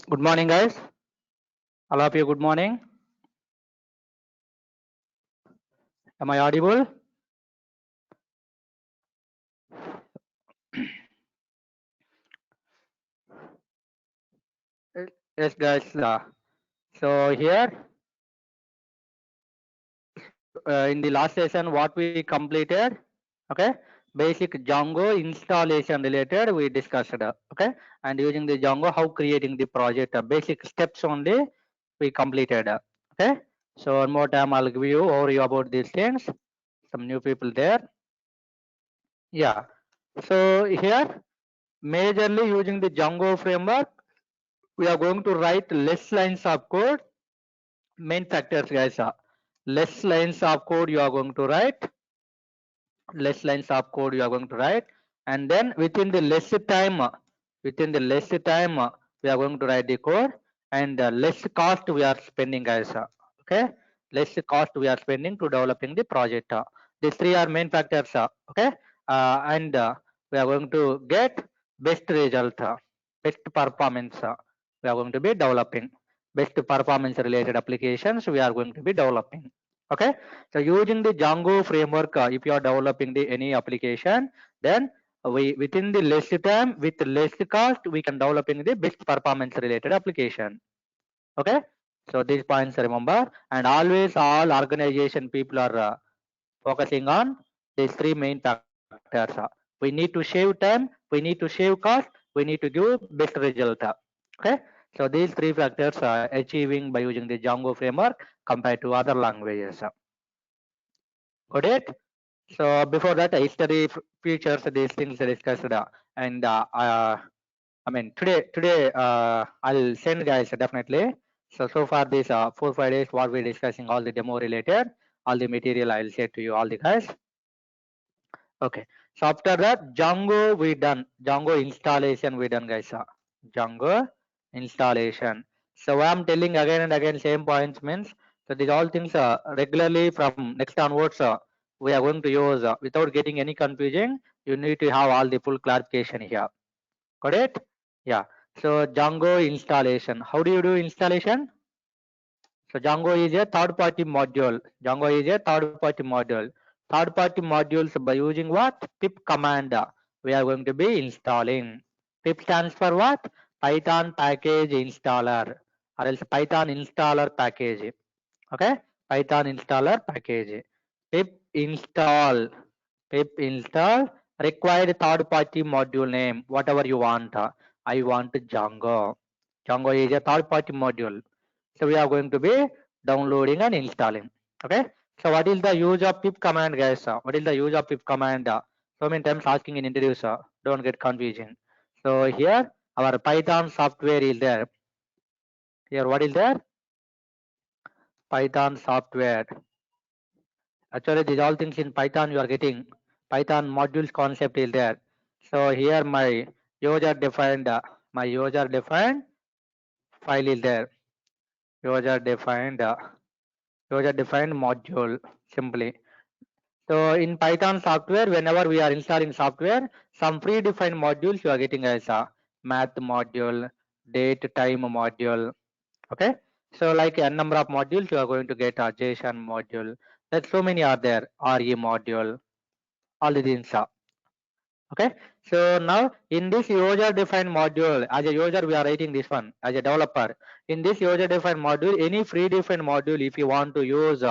Good morning, guys. All of you, good morning. Am I audible? Yes, guys. So here, in the last session, what we completed, okay, basic Django installation related we discussed, okay, and using the Django, how creating the project, basic steps only we completed, okay. So one more time, I'll give you overview about these things. Some new people there. Yeah. So here, majorly using the Django framework, we are going to write less lines of code. Main factors, guys, are less lines of code you are going to write, less lines of code you are going to write, and then within the less time, we are going to write the code, and less cost we are spending, guys. Okay, less cost we are spending to developing the project. These three are main factors. Okay, and we are going to get best result, best performance. We are going to be developing best performance related applications. We are going to be developing. Okay, so using the Django framework, if you are developing the any application, then we within the less time with less cost, we can developing the best performance related application. Okay, so these points remember, and always all organization people are focusing on these three main factors. We need to save time, we need to save cost, we need to give best result. Okay, so these three factors are achieving by using the Django framework compared to other languages. Got it? So before that, history, futures, these things are discussed, and I mean today I'll send guys definitely. So far these 4-5 days what we're discussing, all the demo related, all the material I'll share to you, all the guys. Okay. So after that, Django we done, Django installation we done, guys. Django installation. So I'm telling again and again same points means, so these all things regularly from next onwards we are going to use without getting any confusion. You need to have all the full clarification here. Got it? Yeah. So Django installation. How do you do installation? So Django is a third party module. Django is a third party module. Third party modules by using what? Pip command. We are going to be installing. Pip stands for what? Python package installer, or else Python installer package. Okay, Python installer package. Pip install. Pip install required third party module name, whatever you want. I want Django. Django is a third party module. So we are going to be downloading and installing. Okay. So what is the use of pip command, guys? What is the use of pip command? So many times asking in interviews. Don't get confusing. So here our Python software is there. Here what is there? Python software. Actually these all things in Python you are getting. Python modules concept is there. So here my user defined file is there. User defined module simply. So in Python software, whenever we are installing software, some predefined modules you are getting as a math module, date time module. Okay. So like a number of modules you are going to get a JSON module. That so many are there. RE module, all the things are. Okay. So now in this user defined module, as a user we are writing this one as a developer. In this user defined module, any predefined module if you want to use,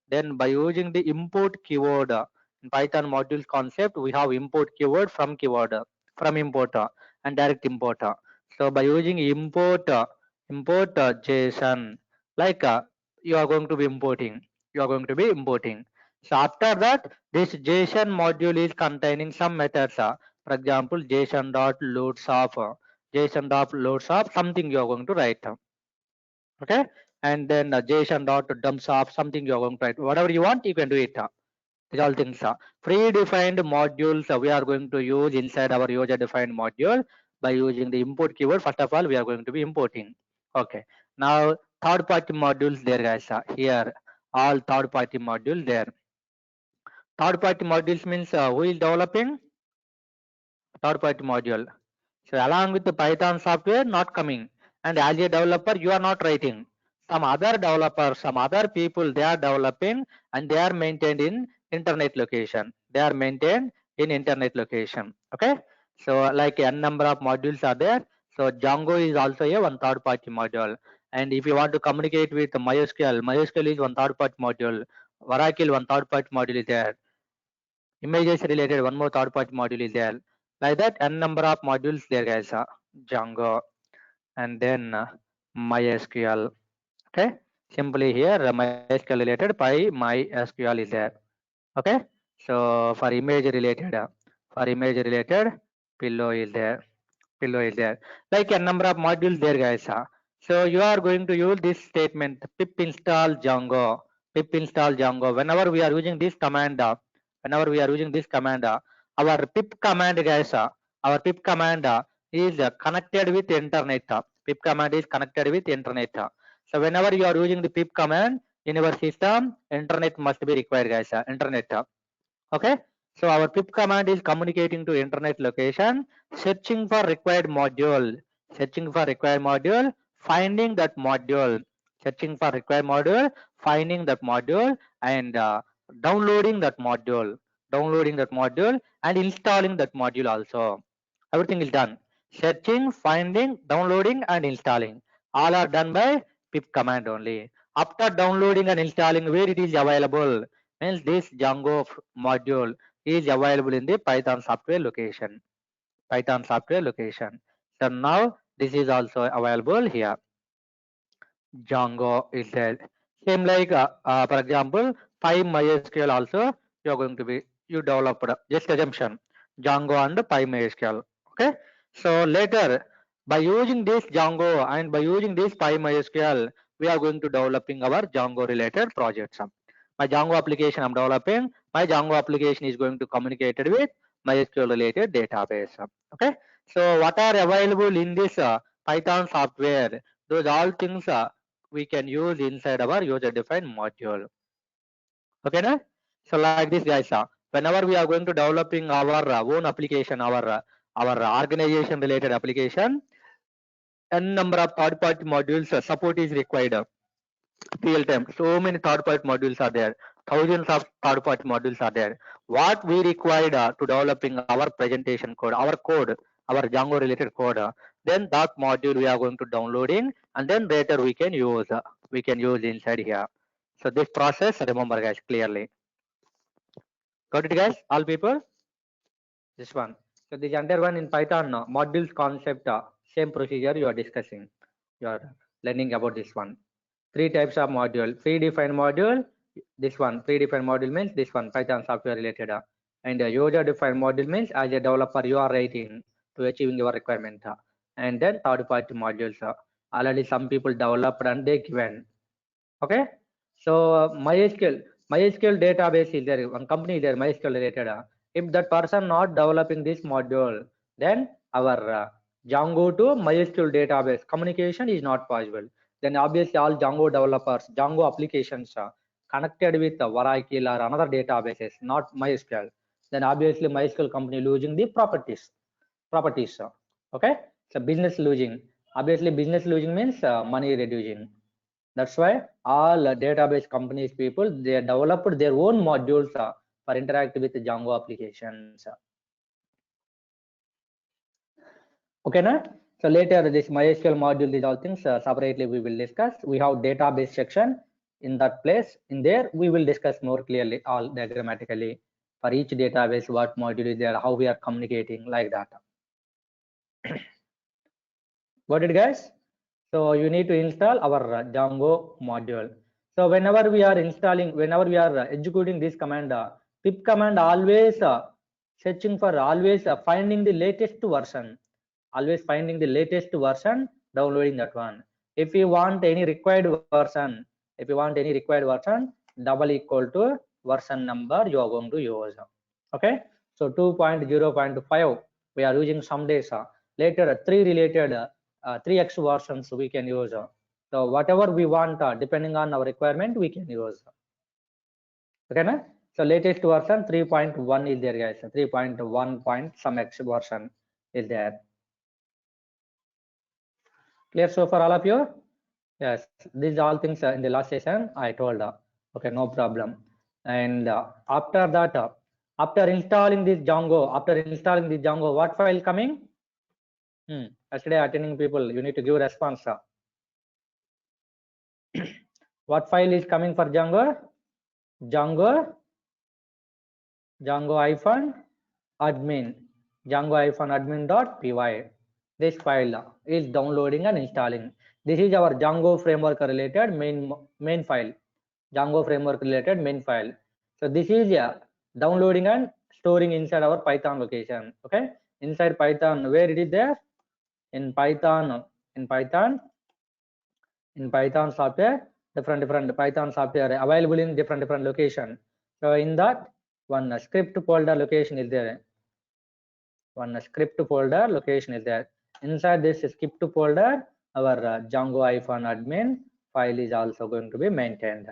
then by using the import keyword, in Python modules concept we have import keyword from keyword, from importer and direct importer. So by using import JSON, like you are going to be importing, so after that, this JSON module is containing some methods. For example, JSON.loads of something you are going to write. Okay, and then JSON.dumps of something you are going to write. Whatever you want, you can do it. These all things. Predefined modules we are going to use inside our user defined module by using the import keyword. First of all, we are going to be importing. Okay. Now third party modules there, guys. Here all third party modules there. Third party modules means who is developing third party module? So along with the Python software not coming, and as a developer you are not writing. Some other developers, some other people, they are developing and they are maintained in internet location. They are maintained in internet location. Okay. So like n number of modules are there. So Django is also a one third party module. And if you want to communicate with MySQL, MySQL is one third party module. Oracle one third party module is there. Images related one more third party module is there. Like that n number of modules there guys. Django and then MySQL. Okay. Simply here MySQL related PyMySQL is there. Okay. So for image related, Pillow is there. Pillow is there. Like a number of modules there guys. So you are going to use this statement pip install Django. Pip install Django. Whenever we are using this command, our pip command guys, our pip command is connected with internet. Pip command is connected with internet. So whenever you are using the pip command in your system, internet must be required guys. Internet. Okay. So our pip command is communicating to internet location, searching for required module, finding that module, finding that module, and downloading that module, and installing that module also. Everything is done. Searching, finding, downloading, and installing. All are done by pip command only. After downloading and installing, where it is available, means this Django module is available in the Python software location. So now this is also available here. Django is there. Same like for example, PyMySQL also you are going to be you developed just assumption Django and PyMySQL. Okay. So later by using this Django and by using this PyMySQL, we are going to developing our Django related projects. My Django application I'm developing. My Django application is going to communicate with MySQL related database. Okay. So what are available in this Python software? Those all things we can use inside our user defined module. Okay, na? So like this guys, whenever we are going to developing our own application, our organization related application, n number of third party modules support is required. Real time, so many third party modules are there, thousands of third party modules are there. What we required to developing our presentation code, our Django related code, then that module we are going to downloading and then later we can use inside here. So this process remember guys clearly. Got it guys, all people? This one. So this entire one in Python modules concept, same procedure you are discussing, you are learning about this one. Three types of module: predefined module, this one predefined module means this one Python software related, and user defined module means as a developer you are writing to achieving your requirement, and then third party modules already some people developed and they given. Okay. So MySQL database is there, one company is there MySQL related. If that person not developing this module, then our Django to MySQL database communication is not possible. Then obviously all Django developers, Django applications connected with Oracle or another databases, not MySQL. Then obviously MySQL company losing the properties. Okay. So business losing. Obviously business losing means money reducing. That's why all database companies people they developed their own modules for interact with Django applications. Okay, na? So later this MySQL module, these all things separately we will discuss. We have database section in that place. In there we will discuss more clearly all diagrammatically for each database what module is there, how we are communicating like that. Got it guys? So you need to install our Django module. So whenever we are executing this command, pip command always searching for finding the latest version, downloading that one. If you want any required version, double equal to version number you are going to use. Okay. So 2.0.5 we are using some days. Later 3 related 3x versions we can use. So whatever we want depending on our requirement we can use. Okay na? So latest version 3.1 is there guys, 3.1 point some x version is there. Clear so far all of you? Yes, these all things in the last session I told. Okay, no problem. And after that, after installing this Django, what file coming? Yesterday attending people, you need to give response. What file is coming for Django? Django admin, Django-admin.py. This file is downloading and installing. This is our Django framework related main file. Django framework related main file. So this is downloading and storing inside our Python location. Okay, inside Python, where it is there? In Python software, different Python software available in different location. So in that one script folder location is there. Inside this script folder, our Django-admin file is also going to be maintained.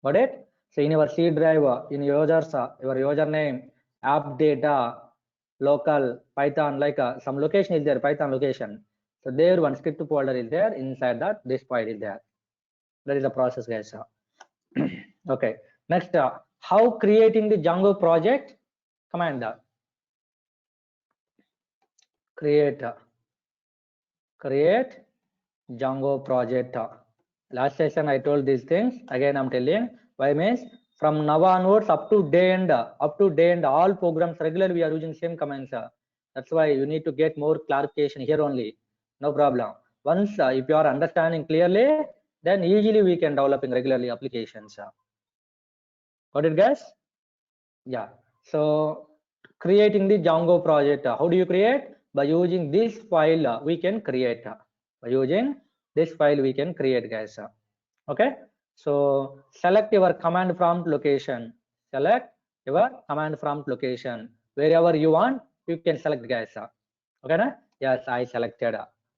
Got it? So in your C drive, in users, your username, app data, local, Python, like some location is there, Python location. So there one script folder is there. Inside that, this file is there. That is the process, guys. Okay. Next, how creating the Django project? Command create Django project. Last session I told these things. Again I'm telling. Why means from now onwards up to day end all programs regularly we are using same commands. That's why you need to get more clarification here only. No problem. Once if you are understanding clearly, then easily we can developing regularly applications. Got it, guys? Yeah. So creating the Django project. How do you create? By using this file we can create. By using this file we can create, guys. Okay. So select your command prompt location. Select your command prompt location. Wherever you want, you can select, guys. Okay, na? Yes, I selected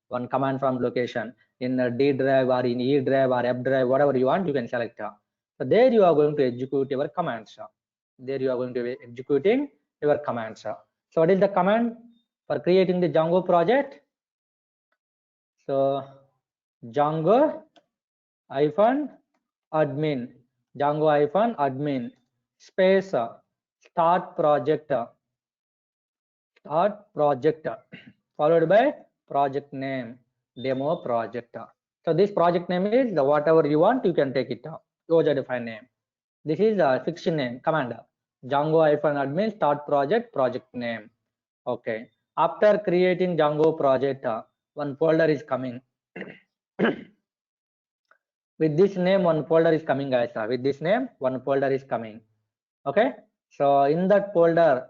one command prompt location in D drive or in E drive or F drive, whatever you want, you can select. So there you are going to execute your commands. There you are going to be executing your commands. So what is the command for creating the Django project? So Django admin space start project followed by project name demo project. So this project name is the whatever you want, you can take it. User defined name. This is a fiction name command. Django-admin start project name. Okay. After creating Django project, one folder is coming. With this name, one folder is coming, guys. With this name, one folder is coming. Okay. So in that folder,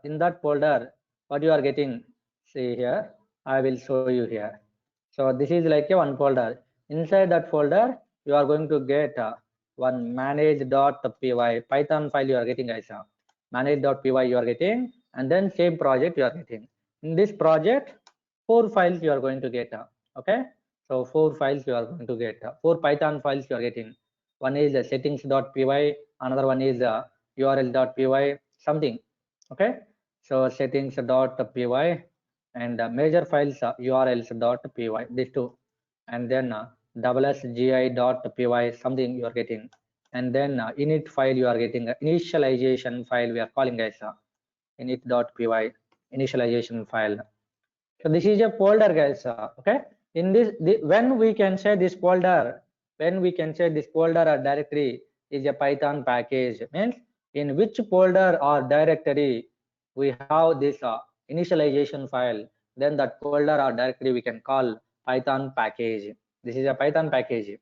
what you are getting? See here. I will show you here. So this is like a one folder. Inside that folder, you are going to get one manage.py Python file you are getting, guys. Manage.py you are getting, and then same project you are getting. In this project, 4 files you are going to get. Okay. So 4 files you are going to get. 4 Python files you are getting. One is settings.py, another one is url.py, something. Okay. So settings.py and major files urls.py, these two, and then /sgi.py, something you are getting, and then init file you are getting, initialization file we are calling, guys, init.py initialization file. So this is a folder, guys. Okay. In this, when we can say this folder, or directory is a Python package, means in which folder or directory we have this initialization file, then that folder or directory we can call Python package. This is a Python package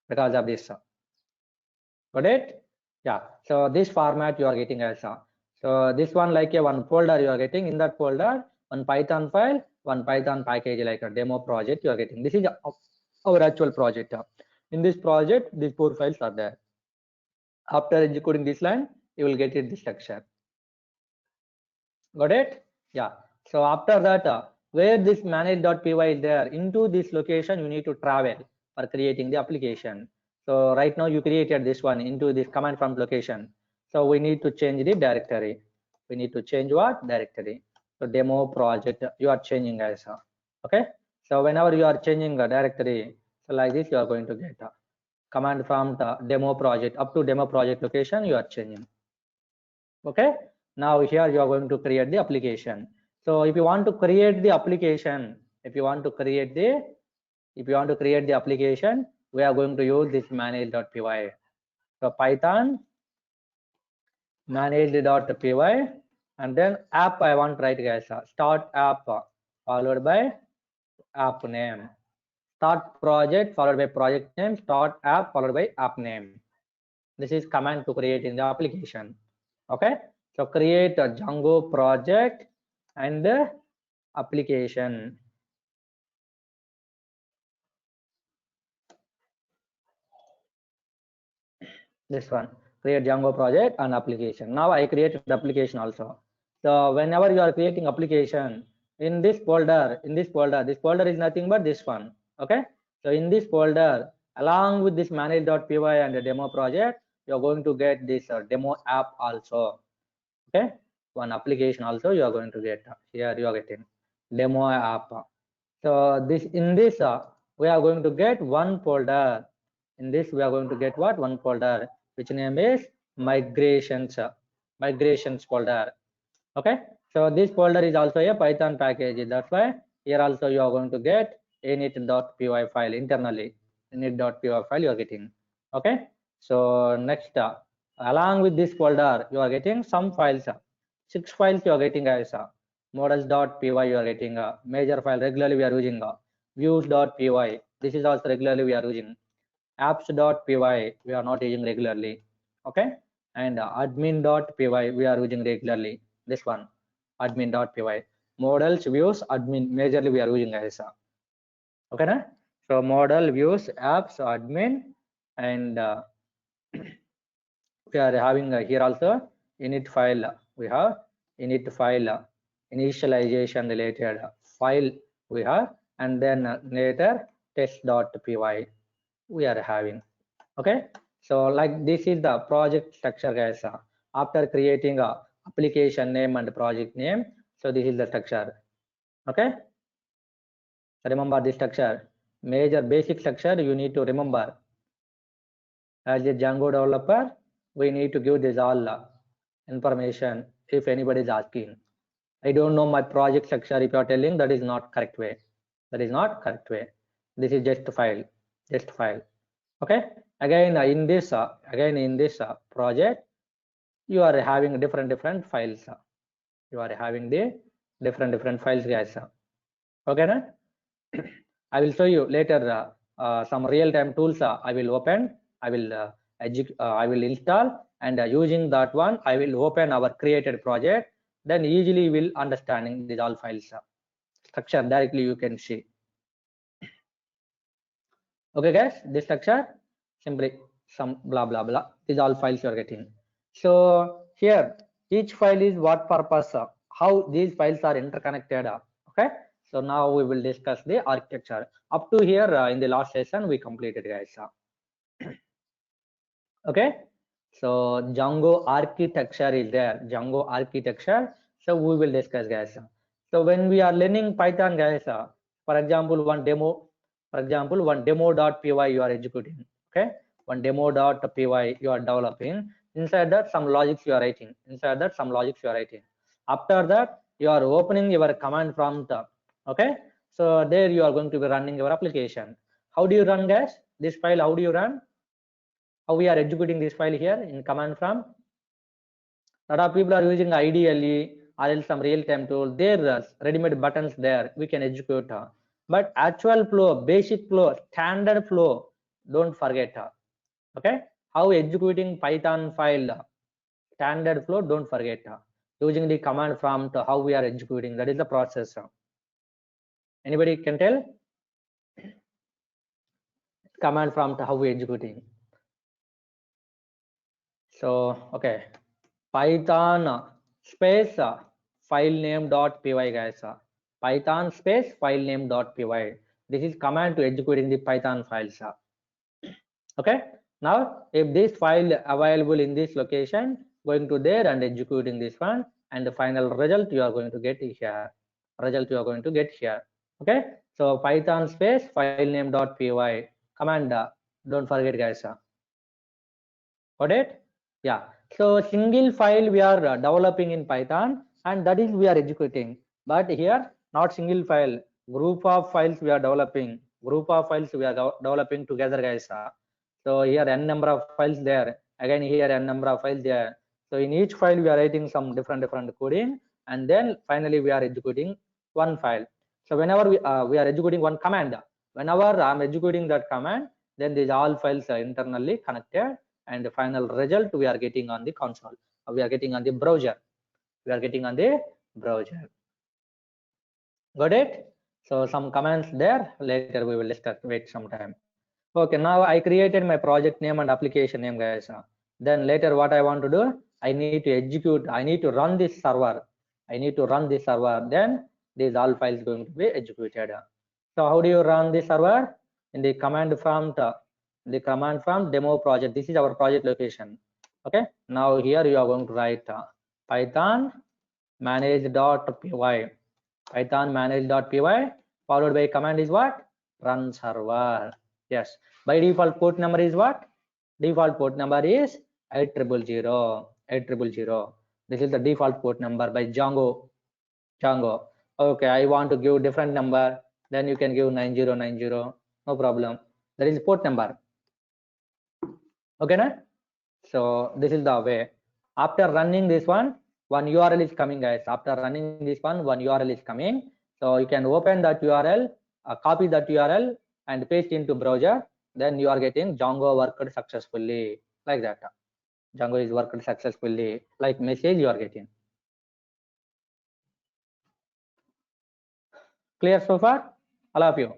because of this. Got it? Yeah. So this format you are getting, as so this one like a one folder you are getting. In that folder, one Python file, one Python package like a demo project you are getting. This is our actual project. In this project, these 4 files are there. After executing this line, you will get it this structure. Got it? Yeah. So after that, where this manage.py is there, into this location you need to travel for creating the application. So right now you created this one into this command prompt location. So we need to change the directory. We need to change what? Directory. So demo project you are changing, guys. Okay, so whenever you are changing a directory, so like this you are going to get a command from the demo project up to demo project location you are changing. Okay, now here you are going to create the application. So if you want to create the application, if you want to create the application, we are going to use this manage.py. So Python manage.py, and then app I want to write, guys, start app followed by app name, start project followed by project name, start app followed by app name. This is command to create in the application. Okay, so create a Django project and application. This one, create Django project and application. Now I created the application also. So whenever you are creating application, in this folder, this folder is nothing but this one. Okay, so in this folder, along with this manage.py and the demo project, you are going to get this demo app also. Okay, one application also you are going to get. Here you are getting demo app. So this, in this we are going to get one folder. In this we are going to get what? One folder which name is migrations folder. Okay, so this folder is also a Python package. That's why here also you are going to get init.py file internally. Init.py file you are getting. Okay, so next along with this folder you are getting some files. 6 files you are getting, guys. Models.py you are getting a major file. Regularly we are using views.py. This is also regularly we are using. Apps.py we are not using regularly. Okay, and admin.py we are using regularly. This one, admin.py. Models, views, admin majorly we are using, guys. Okay, na? So model, views, apps, admin, and we are having here also init file. We have init file, initialization related file we have, and then later test.py we are having. Okay, so like this is the project structure, guys. After creating a application name and project name, so this is the structure. Okay, remember this structure, major basic structure you need to remember. As a Django developer, we need to give this all information if anybody is asking. I don't know my project structure. If you are telling, that is not correct way. That is not correct way. This is just file, just file. Okay. Again in this project, you are having different files. You are having the different files, guys. Okay, na? I will show you later some real-time tools. I will open. I will install, and using that one, I will open our created project. Then easily will understanding these all files structure directly you can see. Okay, guys, this structure simply some blah blah blah. These all files you are getting. So here each file is what purpose, how these files are interconnected. Okay, so now we will discuss the architecture. Up to here in the last session we completed, guys. Okay, so Django architecture is there. Django architecture. So we will discuss, guys. So when we are learning Python, guys, for example, one demo.py you are executing. Okay, one demo.py you are developing. Inside that some logics you are writing. After that you are opening your command prompt. Okay, so there you are going to be running your application. How do you run, guys? This file, how do you run? How we are executing this file here in command prompt? A lot of people are using IDLE or else some real-time tool. There are ready-made buttons there. We can execute. But actual flow, basic flow, standard flow, don't forget. Okay, how executing Python file, standard flow, don't forget. Using the command prompt, how we are executing, that is the process. Anybody can tell? Command prompt, how we executing? So okay, Python space file name dot py, guys. Python space file name dot py. This is command to executing the Python files. Okay, now if this file available in this location, going to there and executing this one, and the final result you are going to get here. Okay, so Python space file name dot py command, don't forget guys. Got it? Yeah. So single file we are developing in Python, and that is we are executing. But here not single file, group of files we are developing. Group of files we are developing together, guys. So here n number of files there. Again here n number of files there. So in each file we are writing some different coding, and then finally we are executing one file. So whenever we are executing one command, whenever I am executing that command, then these all files are internally connected, and the final result we are getting on the console. We are getting on the browser. We are getting on the browser. Got it? So some commands there. Later we will discuss. Wait some time. Okay, now I created my project name and application name, guys. Then later what I want to do, I need to execute, I need to run this server. I need to run this server. Then these all files going to be executed. So how do you run the server? In the command prompt, demo project. This is our project location. Okay, now here you are going to write Python manage.py. Python manage.py followed by command is what? Run server. Yes. By default port number is what? Default port number is 8000. This is the default port number by Django. Okay, I want to give different number. Then you can give 9090. No problem. That is port number. Okay, na? So this is the way. After running this one URL is coming, guys. After running this one URL is coming. So you can open that URL, copy that URL and paste into browser. Then you are getting Django worked successfully, like that. Django is worked successfully, like message you are getting. Clear so far? All of you?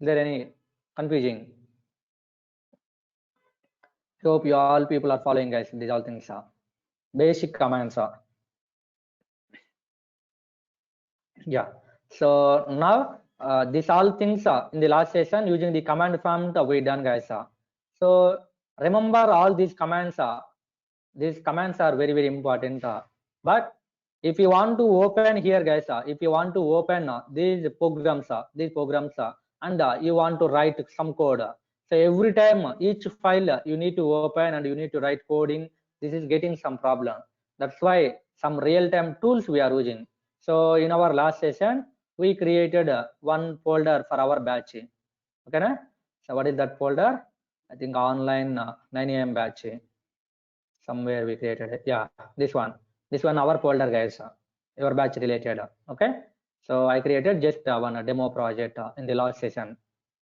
Is there any confusing? Hope you all people are following, guys. These all things are basic commands are. Yeah. So now these all things in the last session using the command prompt we done, guys. So remember all these commands are very very important. But if you want to open here, guys, if you want to open these programs and you want to write some code, so every time each file you need to open and you need to write coding, this is getting some problem. That's why some real-time tools we are using. So in our last session we created one folder for our batch. Okay, na? So what is that folder? I think online 9 AM batch. Somewhere we created it. Yeah, this one our folder, guys. Your batch related. Okay, so I created just one demo project in the last session.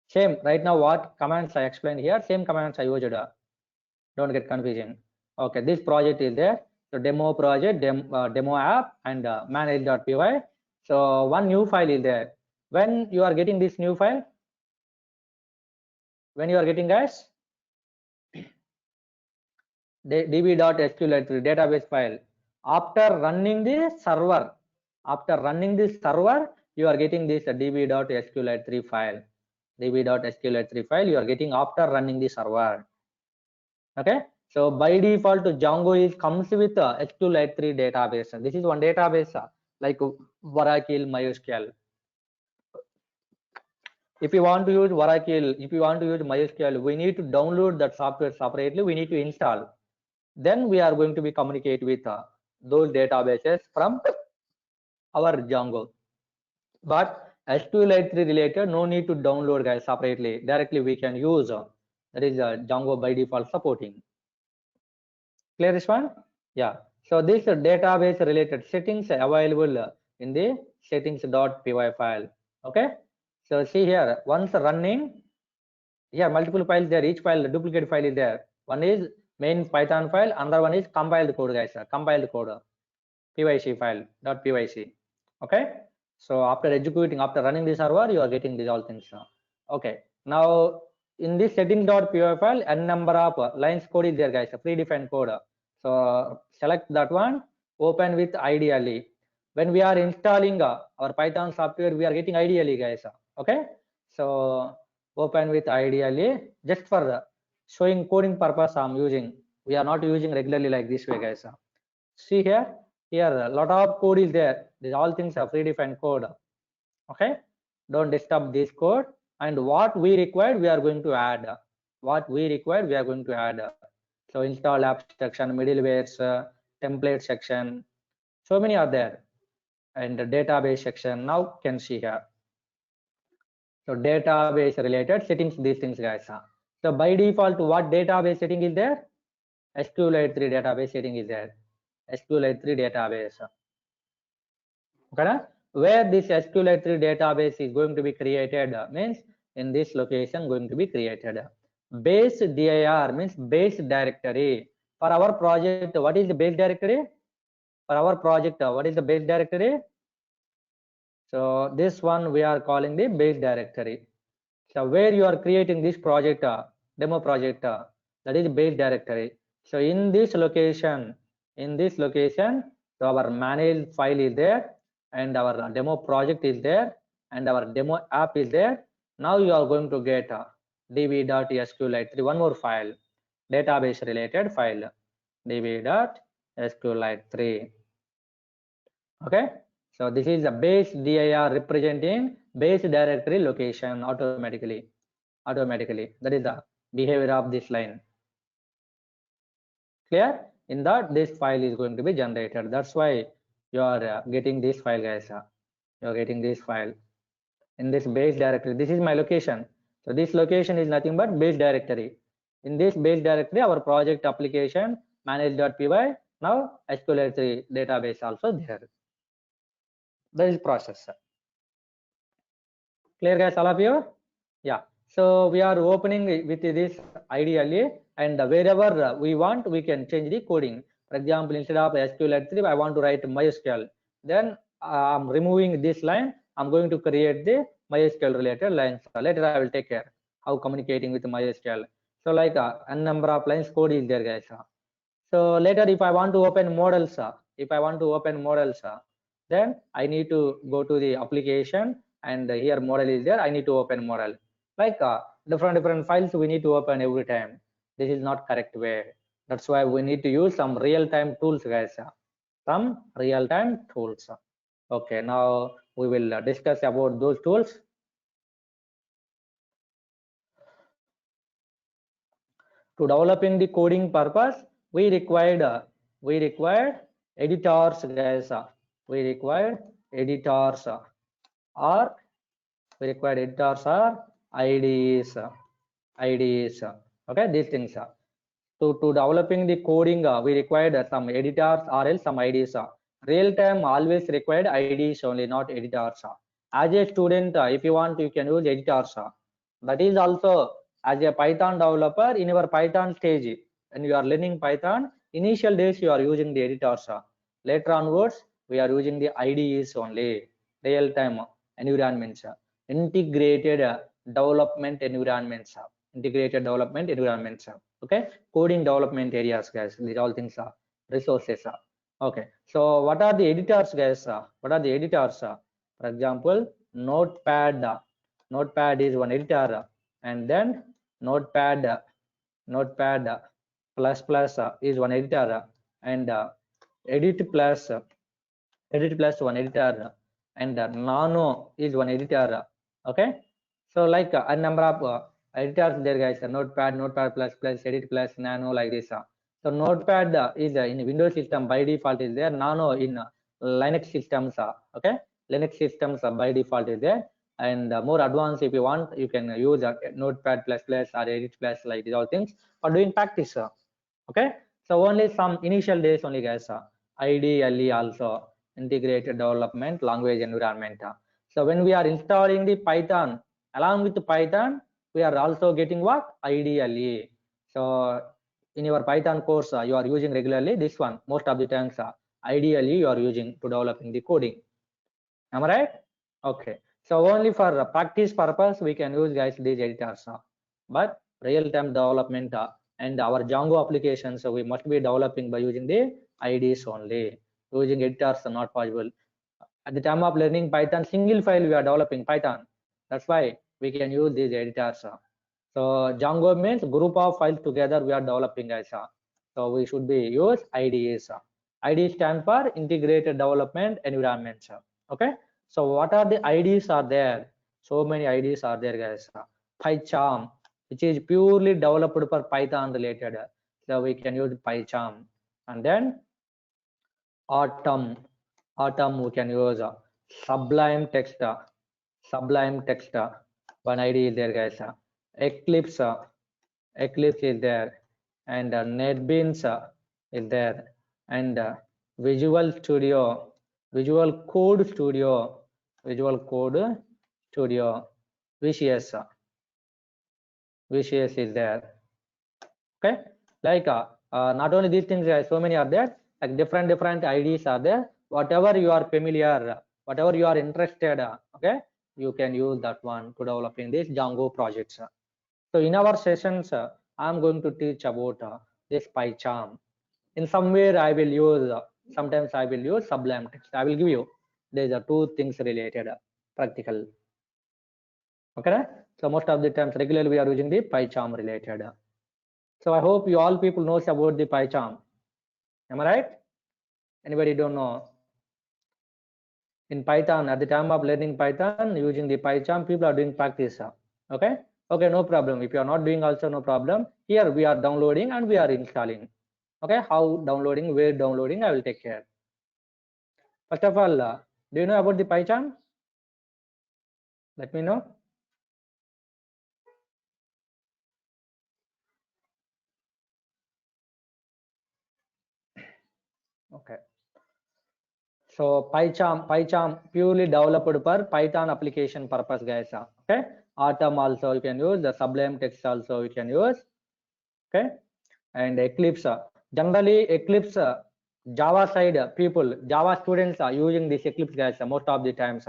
Same right now what commands I explained here, same commands I used. Don't get confusing. Okay, this project is there. So demo project, demo app, and manage.py. So one new file is there. When you are getting this new file, guys, db.sql database file. After running the server, you are getting this db.sql3 file. db.sql3 file you are getting after running the server. Okay, so by default Django comes with SQLite3 database. This is one database like Oracle, MySQL. If you want to use Oracle, if you want to use MySQL, we need to download that software separately. We need to install. Then we are going to be communicate with those databases from our Django. But SQLite3 related, no need to download, guys, separately. Directly we can use. That is Django by default supporting. Clear this one? Yeah. So this database related settings available in the settings.py file. Okay. So see here, once running, here multiple files there, each file duplicate file is there. One is main Python file, another one is compiled code, guys. Compiled code pyc file .pyc. Okay. So after running the server, you are getting these all things. Okay. Now in this settings.py file, n number of lines code is there, guys. Predefined code. So select that one, open with IDLE. When we are installing our Python software, we are getting IDLE, guys. Okay. So open with IDLE just for showing coding purpose I'm using. We are not using regularly like this way, guys. See here a lot of code is there. These all things are predefined code. Okay, don't disturb this code. And what we required, we are going to add. What we required, we are going to add. So install app section, middlewares, template section, so many are there, and the database section. Now can see here. So database related settings, these things guys. So by default, what database setting is there? SQLite 3 database setting is there. SQLite 3 database. Okay, where this SQLite 3 database is going to be created means in this location going to be created. Base dir means base directory. For our project, what is the base directory? For our project, what is the base directory? So this one we are calling the base directory. So where you are creating this project, demo project, that is base directory. So in this location, so our managed file is there, and our demo project is there, and our demo app is there. Now you are going to get db.sqlite3, one more file, database related file, db.sqlite3. Okay, so this is the base dir representing base directory location automatically. That is the behavior of this line. Clear? In that this file is going to be generated. That's why you are getting this file, guys. You are getting this file in this base directory. This is my location. So this location is nothing but base directory. In this base directory, our project application manage.py. Now SQLite3 database also there. That is process. Clear, guys, all of you? Yeah. So we are opening with this ideally, and wherever we want, we can change the coding. For example, instead of SQLite3, I want to write MySQL. Then I'm removing this line. I'm going to create the MySQL related lines. Later I will take care how communicating with MySQL. So like a number of lines code is there, guys. So later if I want to open models, then I need to go to the application, and here model is there. I need to open model. Like different files we need to open every time. This is not correct way. That's why we need to use some real-time tools, guys. Some real-time tools. Okay, now we will discuss about those tools. To developing the coding purpose, we required editors, guys. We required editors or IDEs. Okay, these things. To developing the coding, we required some editors or else some IDEs. Real time always required IDEs only, not editors. As a student, if you want, you can use editors. That is also as a Python developer in your Python stage. When you are learning Python, initial days you are using the editors. Later onwards, we are using the IDEs only. Real time environments, integrated development environments. Okay, coding development areas, guys. These all things are resources. Okay, so what are the editors, guys? What are the editors? For example, Notepad. Notepad is one editor, and then Notepad plus plus is one editor, and Edit plus one editor, and Nano is one editor. Okay, so like a number of editors there, guys. Notepad plus plus, Edit plus, Nano, like this. So Notepad is in Windows system by default is there. Nano in Linux systems. Okay, Linux systems by default is there. And more advanced, if you want, you can use Notepad plus plus or Edit plus, like these all things for doing practice. Okay, so only some initial days only, guys. IDLE also, integrated development language environment. So when we are installing the Python, along with the Python, we are also getting what? IDLE. So in your Python course, you are using regularly this one. Most of the times, IDLE you are using to developing the coding. Am I right? Okay. So only for practice purpose, we can use, guys, these editors. But real-time development and our Django applications, so we must be developing by using the IDs only. Using editors are not possible. At the time of learning Python, single file we are developing Python. That's why we can use these editors. So Django means group of files together we are developing, guys. So we should be use IDEs. IDE stand for integrated development environments. Okay. So what are the IDs are there? So many IDs are there, guys. PyCharm, which is purely developed for Python related. So we can use PyCharm. And then Atom we can use Sublime Text, one ID is there, guys. Eclipse is there, and NetBeans is there, and Visual Code Studio, VCS is there. Okay, like not only these things, so many are there, like different IDs are there. Whatever you are familiar, whatever you are interested, okay, you can use that one to developing these Django projects. So in our sessions, I'm going to teach about this PyCharm. In somewhere I will use, sometimes I will use Sublime Text. I will give you, these are two things related, practical. Okay, so most of the times regularly we are using the PyCharm related. So I hope you all people knows about the PyCharm. Am I right? Anybody don't know? In Python, at the time of learning Python, using the PyCharm, people are doing practice. Okay? Okay, no problem. If you are not doing also, no problem. Here we are downloading and we are installing. Okay, how downloading, where downloading, I will take care. First of all, do you know about the PyCharm? Let me know. Okay. So PyCharm purely developed for Python application purpose, guys. Okay. Atom also you can use, the Sublime Text also you can use. Okay. And Eclipse. Generally Eclipse, Java side people, Java students are using this Eclipse, guys. Most of the times,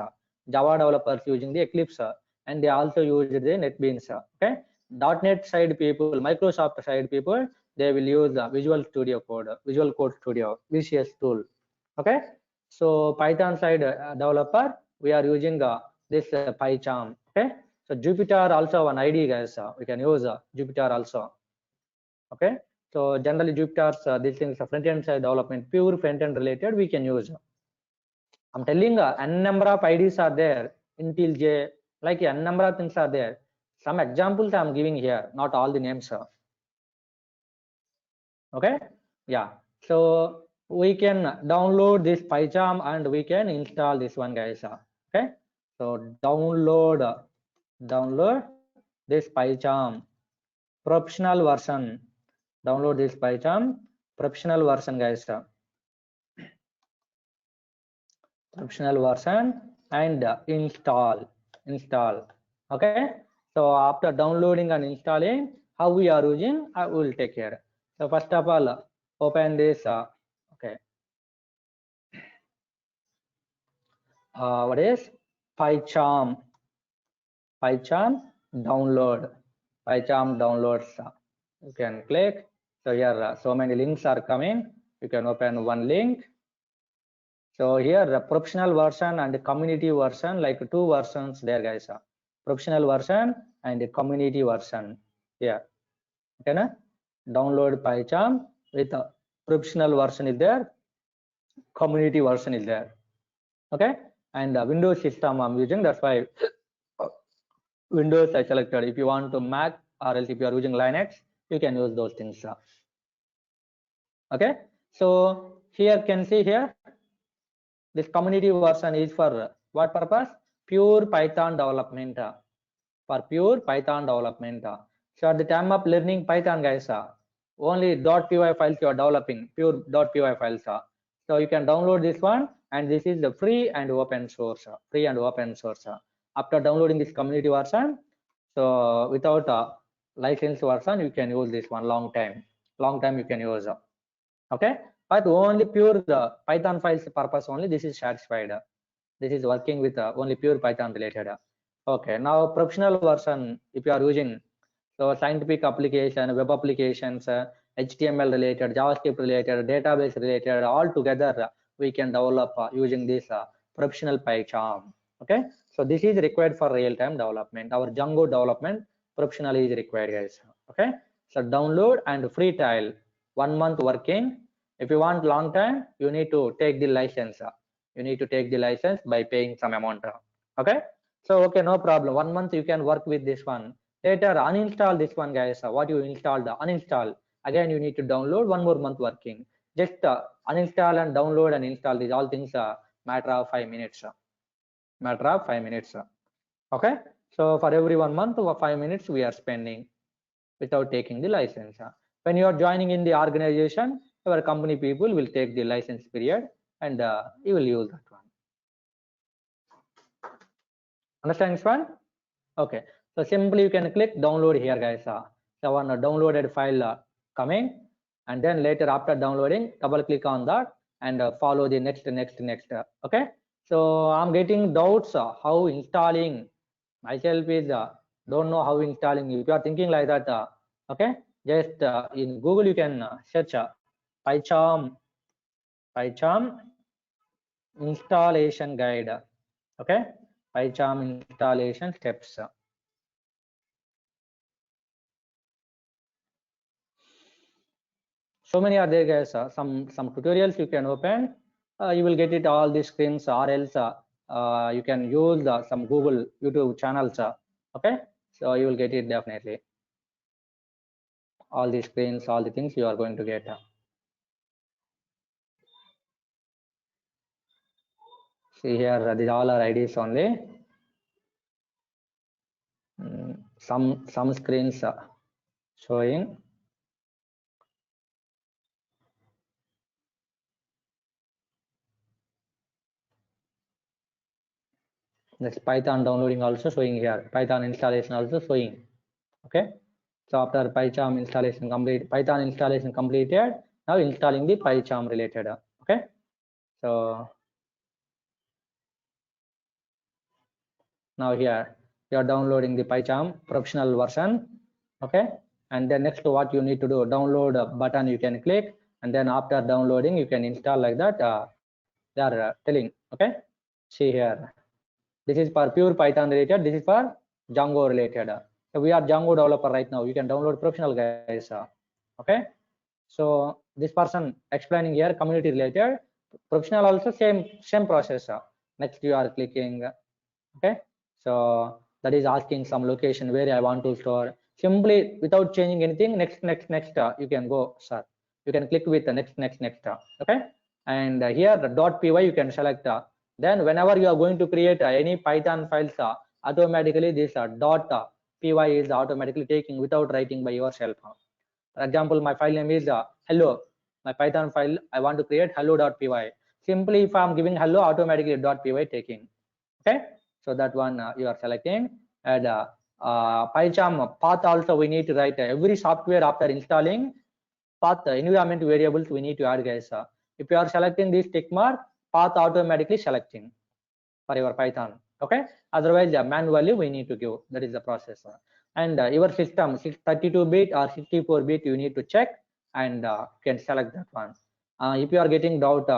Java developers using the Eclipse, and they also use the NetBeans. Okay. .NET side people, Microsoft side people, they will use Visual Code Studio, VCS tool. Okay. So Python side developer, we are using this PyCharm. Okay. So Jupyter also one ID, guys. We can use Jupyter also. Okay. So generally Jupyter's these things front-end side development, pure front-end related, we can use. I'm telling n number of IDs are there, IntelliJ, like n number of things are there. Some examples I'm giving here, not all the names. Okay. Yeah. So we can download this PyCharm and we can install this one, guys. Okay. So download this PyCharm professional version. Download this PyCharm professional version, guys. Professional version and install. Okay. So after downloading and installing, how we are using, I will take care. So first of all, open this. Okay. What is PyCharm download. PyCharm downloads. You can click. So here so many links are coming. You can open one link. So here the professional version and the community version, like two versions there, guys. Professional version and the community version. Yeah. Okay, na? Download PyCharm with a professional version is there, community version is there. Okay. And the Windows system I'm using, that's why Windows I selected. If you want to Mac or else if you are using Linux, you can use those things. Okay. So here can see here, this community version is for what purpose? Pure Python development. For pure Python development. So at the time of learning Python, guys, only .py files you are developing, pure .py files. So you can download this one, and this is the free and open source. After downloading this community version, so without license version, you can use this one long time you can use. Okay, but only pure Python files purpose only, this is satisfied. This is working with only pure Python related. Okay, now professional version, if you are using, so scientific application, web applications, HTML related, JavaScript related, database related, all together we can develop using this professional PyCharm. Okay, so this is required for real-time development. Our Django development professional is required, guys. Okay, so download and free trial, 1 month working. If you want long time, you need to take the license. You need to take the license by paying some amount. Okay, so okay, no problem. 1 month you can work with this one. Later uninstall this one, guys. What you installed, uninstall. Again you need to download. 1 more month working. Just uninstall and download and install these all things. Matter of 5 minutes. Matter of 5 minutes. Okay, so for every 1 month or 5 minutes we are spending without taking the license. When you are joining in the organization, your company people will take the license period and you will use that one. Understand this one? Okay, so simply you can click download here, guys. So one downloaded file coming, and then later after downloading, double click on that and follow the next. Okay, so I'm getting doubts how installing. Myself is don't know how installing. If you are thinking like that, okay, just in Google you can search PyCharm installation guide. Okay, PyCharm installation steps. So many are there, guys. Some tutorials you can open. You will get it all the screens, or else you can use some Google YouTube channels. Okay, so you will get it definitely. All the screens, all the things you are going to get. See here, these all are IDs only. Some screens showing. This Python downloading also showing here. Python installation also showing. Okay. So after PyCharm installation complete, Python installation completed. Now installing the PyCharm related. Okay. So now here you are downloading the PyCharm professional version. Okay. And then next what you need to do, download a button you can click, and then after downloading you can install like that. They are telling. Okay. See here. This is for pure Python related. This is for Django related. So we are Django developer right now. You can download professional, guys. Okay. So this person explaining here community related. Professional also same process. Next you are clicking. Okay. So that is asking some location where I want to store. Simply without changing anything. Next. You can go, sir. You can click with the next. Okay. And here the .py you can select. Then whenever you are going to create any Python files, automatically this .py is automatically taking without writing by yourself. For example, my file name is hello. My Python file I want to create hello.py. Simply if I'm giving hello, automatically .py taking. Okay, so that one you are selecting. And PyCharm path also we need to write every software after installing. Path environment variables we need to add, guys. If you are selecting this tick mark, path automatically selecting for your Python. Okay, otherwise manually we need to give. That is the process. And your system 32-bit or 64-bit you need to check and can select that one. If you are getting doubt,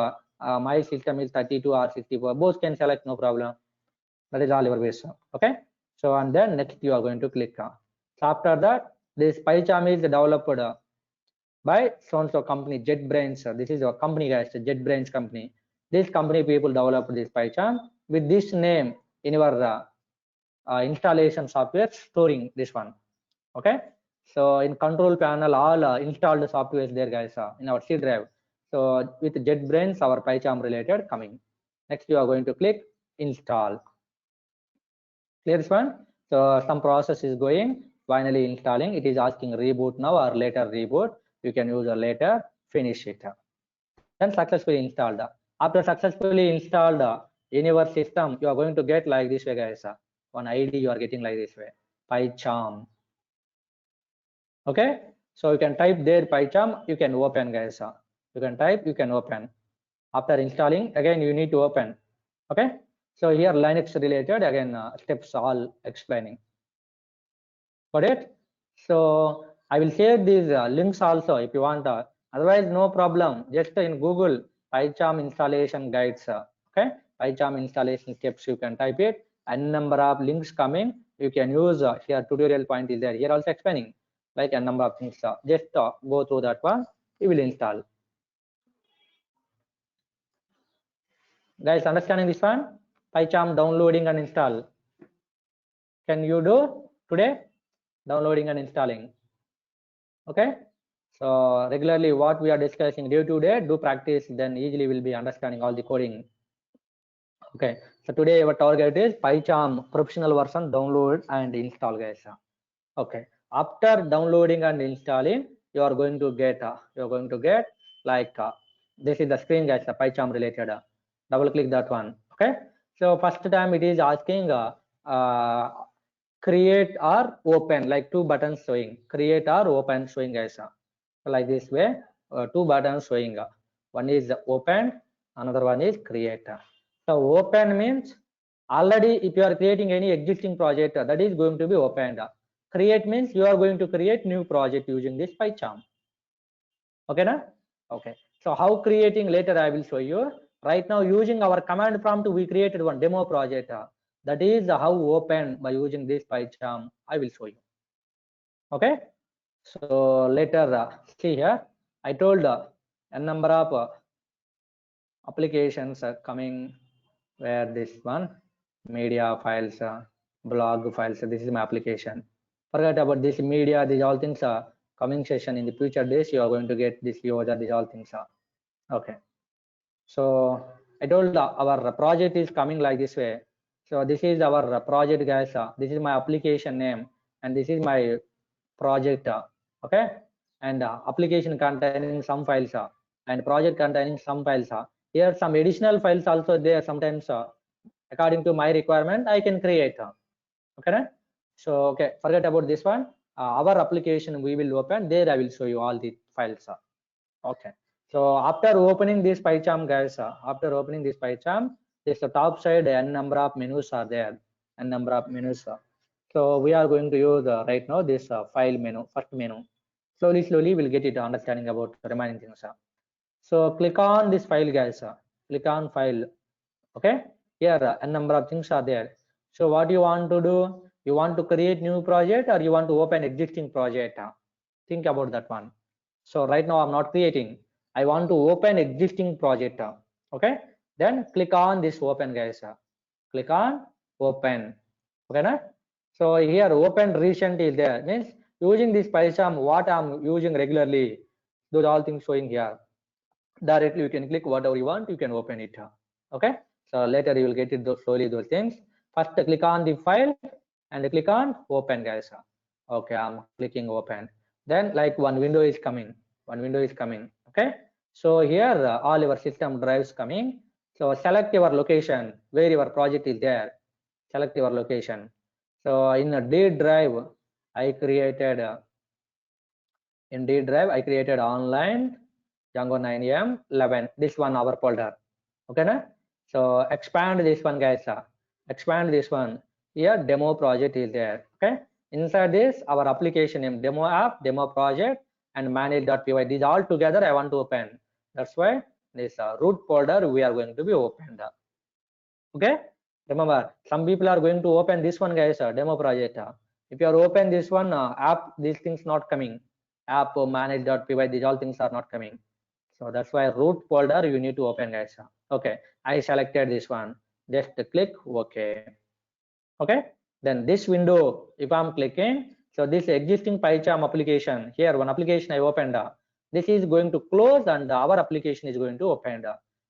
my system is 32 or 64, both can select, no problem. That is all your base. Okay, so and then next you are going to click. So after that, this PyCharm is developed by so-and-so company, JetBrains. This is your company, guys, JetBrains company. This company people developed this PyCharm with this name in your installation software, storing this one. Okay, so in control panel, all installed software there, guys, in our C drive. So with JetBrains, our PyCharm related coming. Next, you are going to click install. Clear this one? So some process is going. Finally installing. It is asking reboot now or later reboot. You can use a later, finish it. Then successfully installed. After successfully installed in your system, you are going to get like this way, guys. One ID you are getting like this way, PyCharm. Okay, so you can type there PyCharm. You can open, guys. You can type. You can open. After installing, again you need to open. Okay, so here Linux related again steps all explaining. Got it? So I will share these links also if you want. Otherwise, no problem. Just in Google PyCharm installation guides. Okay, PyCharm installation steps. You can type it. N number of links coming. You can use here. Tutorial point is there. Here also explaining like a number of things. Just go through that one. You will install. Guys, understanding this one? PyCharm downloading and install. Can you do today? Downloading and installing. Okay. So regularly what we are discussing day to day, do practice, then easily will be understanding all the coding. Okay. So today our target is PyCharm professional version download and install, guys. Okay. After downloading and installing, you are going to get like this is the screen, guys. The PyCharm related. Double click that one. Okay. So first time it is asking create or open, like two buttons showing, create or open showing, guys. Like this way, two buttons showing. One is open, another one is create. So open means already if you are creating any existing project, that is going to be opened. Create means you are going to create new project using this PyCharm. Okay, na? Okay. So how creating later I will show you. Right now using our command prompt, we created one demo project. That is how open by using this PyCharm. I will show you. Okay. So later see here. I told a number of applications are coming where this one media files, blog files. This is my application. Forget about this media. These all things are coming session in the future days. You are going to get this user. These all things are okay. So I told our project is coming like this way. So this is our project, guys. This is my application name and this is my project. Okay, and application containing some files and project containing some files. Here some additional files also there. Sometimes according to my requirement I can create. Okay, so okay, forget about this one. Our application we will open there. I will show you all the files. Okay. So after opening this PyCharm, guys, after opening this PyCharm, this top side n number of menus are there, n number of menus. So we are going to use right now this file menu, first menu. Slowly we'll get it understanding about the remaining things. So click on this file, guys. Click on file. Okay. Here a number of things are there. So what you want to do? You want to create new project or you want to open existing project? Think about that one. So right now I'm not creating. I want to open existing project. Okay. Then click on this open, guys. Click on open. Okay, na? So here open recent is there. Means using this PyCharm, what I'm using regularly. Those all things showing here. Directly you can click whatever you want. You can open it. Okay. So later you will get it slowly those things. First click on the file and click on open, guys. Okay, I'm clicking open. Then like one window is coming. One window is coming. Okay. So here all your system drives coming. So select your location where your project is there. Select your location. So in a D drive, I created in D drive I created online Django 9am 11. This one our folder. Okay, na? So expand this one, guys. Expand this one. Here demo project is there. Okay. Inside this our application name demo app, demo project, and manage.py. These all together I want to open. That's why this root folder we are going to be opened. Okay. Remember, some people are going to open this one, guys. Demo project. If you are open this one app, these things not coming. App manage.py. These all things are not coming. So that's why root folder you need to open, guys. Okay, I selected this one. Just click OK. Okay, then this window, if I'm clicking, so this existing PyCharm application here, one application I opened. This is going to close and our application is going to open.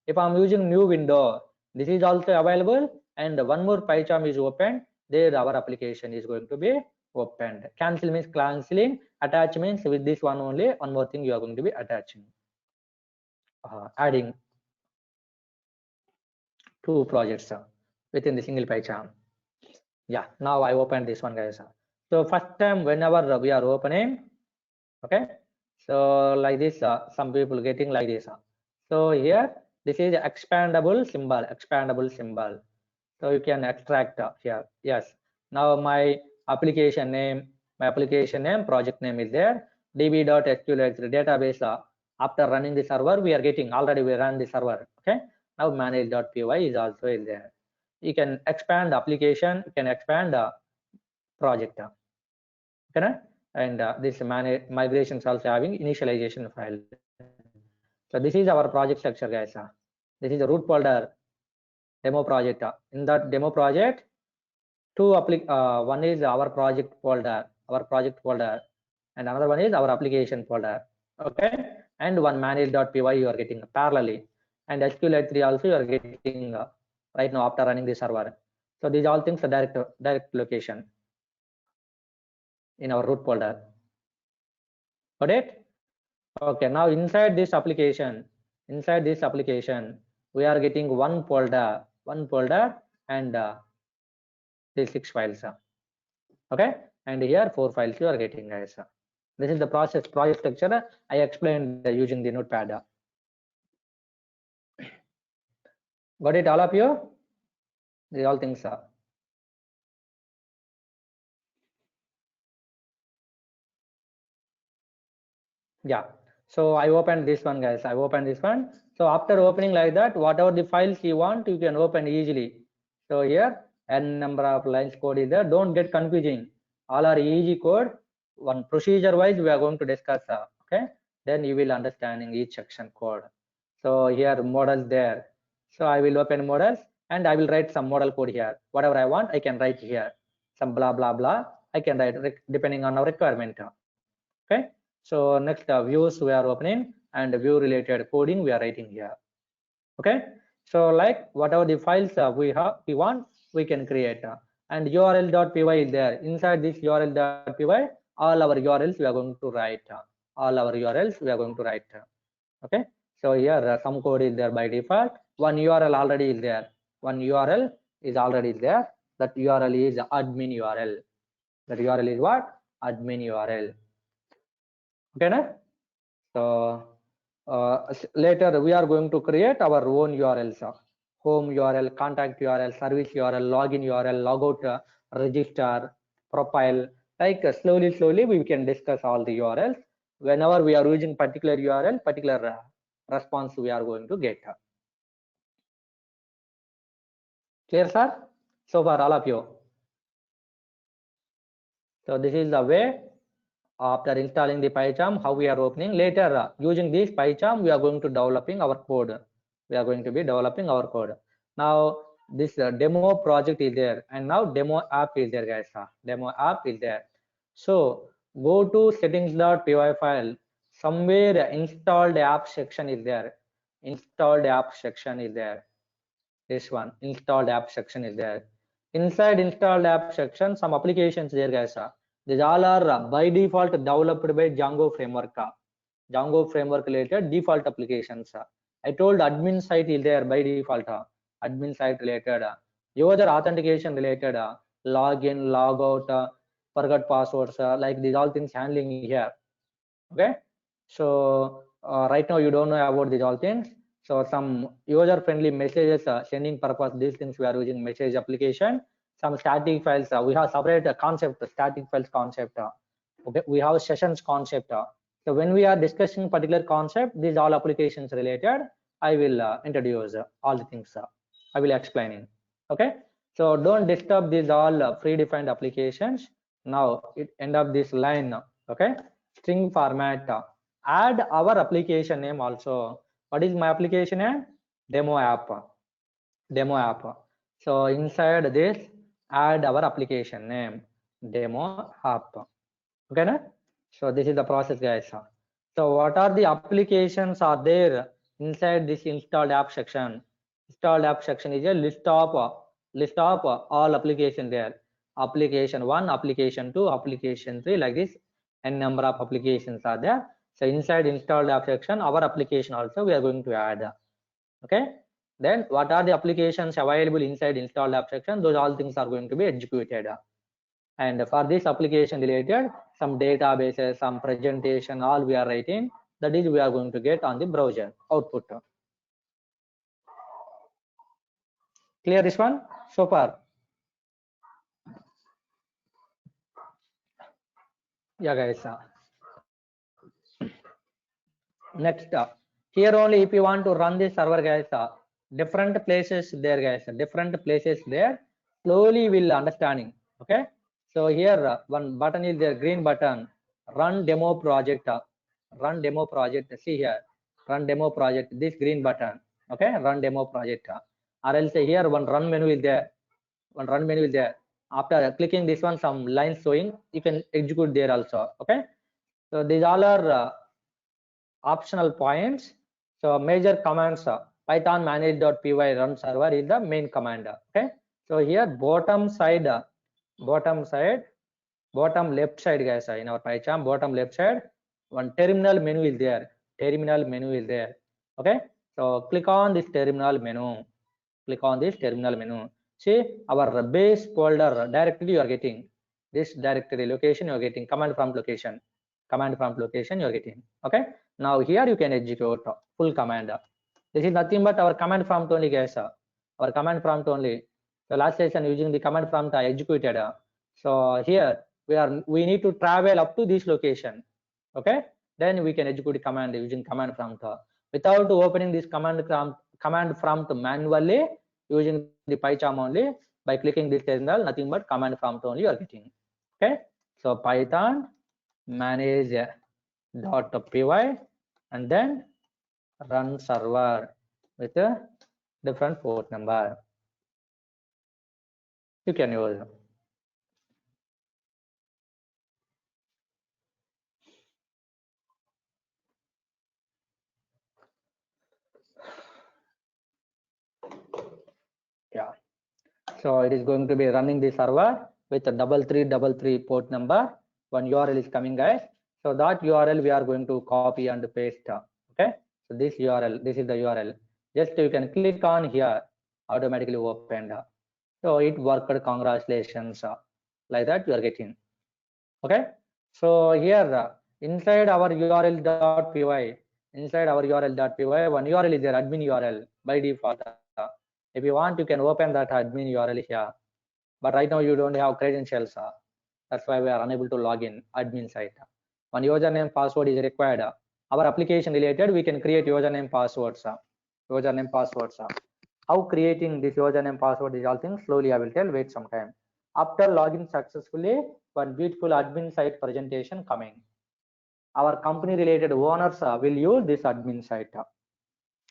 If I'm using new window, this is also available and one more PyCharm is open. There our application is going to be opened. Cancel means canceling. Attach means with this one only. One more thing you are going to be attaching. Adding two projects within the single PyCharm. Yeah, now I open this one, guys. So first time whenever we are opening, okay, so like this some people getting like this. So here this is expandable symbol. So you can extract here. Yes, now my application name, project name is there. db.sqlx database. After running the server, we are getting already we run the server. Okay, now manage.py is also in there. You can expand application, you can expand project. Okay, and this migrations also having initialization file. So this is our project structure, guys. This is the root folder. Demo project. In that demo project, one is our project folder, and another one is our application folder. Okay, and one manage.py you are getting parallelly, and SQLite3 also you are getting right now after running the server. So these all things are direct location in our root folder. Got it? Okay, now inside this application, we are getting one folder, and these 6 files. Okay, and here 4 files you are getting, guys. This is the project structure I explained using the notepad. Got it, all of you? These all things are. Yeah, so I opened this one, guys. So after opening like that, whatever the files you want, you can open easily. So here n number of lines code is there. Don't get confusing. All are easy code. One procedure wise we are going to discuss. Okay, then you will understanding each section code. So here models there. So I will open models and I will write some model code here. Whatever I want, I can write here. Some blah blah blah. I can write depending on our requirement. Okay. So next views we are opening, and view related coding we are writing here. Okay. So like whatever the files we want, we can create. And url.py is there. Inside this url.py, all our URLs we are going to write. Okay. So here some code is there by default. One URL already is there. That URL is admin URL. That URL is what? Admin URL. Okay, na? So later we are going to create our own URLs. Home URL, contact URL, service URL, login URL, logout, register, profile. Like slowly we can discuss all the URLs. Whenever we are using particular URL, particular response we are going to get. Clear, sir? So far, all of you. So this is the way after installing the PyCharm, how we are opening. Later, using this PyCharm, we are going to developing our code. Now, this demo project is there, and now demo app is there, guys. So go to settings.py file. Somewhere installed app section is there. This one, installed app section is there. Inside installed app section, some applications there, guys. These all are by default developed by Django framework. Django framework related default applications. I told admin site is there by default. Admin site related, user authentication related, login, logout, forgot passwords, like these all things handling here. Okay, so right now you don't know about these all things. So some user friendly messages sending purpose, these things we are using message application. Some static files, we have separate concept, static files concept. Okay, we have sessions concept. So when we are discussing particular concept, these all applications related, I will introduce all the things. I will explaining. Okay, so don't disturb these all predefined applications. Now it end of this line. Okay, string format. Add our application name also. What is my application name? Demo app. So inside this, add our application name, demo app. Okay, na? So this is the process, guys. So what are the applications are there inside this installed app section? Installed app section is a list of all application there. Application 1, application 2, application 3, like this, n number of applications are there. So inside installed app section, our application also we are going to add. Okay, then what are the applications available inside installed app section? Those all things are going to be executed. And for this application related, some databases, some presentation, all we are writing, that is we are going to get on the browser output. Clear this one so far? Yeah, guys. Next, here only if you want to run this server, guys, different places there, guys, slowly will understanding. Okay, so here one button is there, green button, run demo project. See here, run demo project, this green button. Okay, run demo project. or else here one run menu is there. One run menu is there. After clicking this one, some lines showing, you can execute there also. Okay, so these all are optional points. So major commands, python manage.py run server is the main command. Okay, so here bottom left side guys, in our PyCharm bottom left side, one terminal menu is there. Terminal menu is there. Okay, so click on this terminal menu. Click on this terminal menu. See our base folder directory you are getting. This directory location you are getting, command prompt location. Command prompt location you are getting. Okay, now here you can execute full command. This is nothing but our command prompt only guys. Our command prompt only. The last session using the command prompt I executed. So here we need to travel up to this location. Okay, then we can execute the command using command prompt without opening this command prompt manually, using the PyCharm only. By clicking this terminal, nothing but command prompt only you are getting. Okay, so python manage.py and then run server with a different port number. You can use. Yeah, so it is going to be running the server with a 3333 port number. One URL is coming guys, so that URL we are going to copy and paste. Okay, so this URL, this is the URL, just you can click on here, automatically opened. So it worked, congratulations, like that you are getting. Okay, so here inside our url.py, one URL is there, admin URL by default. If you want, you can open that admin URL here, but right now you don't have credentials. That's why we are unable to log in admin site. One username password is required. Our application related, we can create username passwords. How creating this username password is all things slowly I will tell. Wait some time. After login successfully, one beautiful admin site presentation coming. Our company related owners will use this admin site.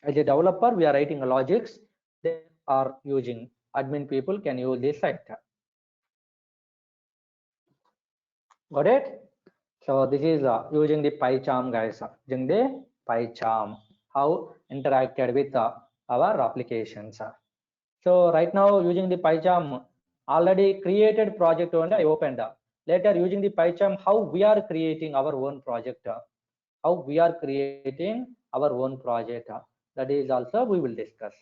As a developer, we are writing logics. They are using, admin people can use this site. Got it? So this is using the PyCharm guys. Using the PyCharm, how interacted with our applications. So right now using the PyCharm, already created project only I opened. Later using the PyCharm, how we are creating our own project. That is also we will discuss.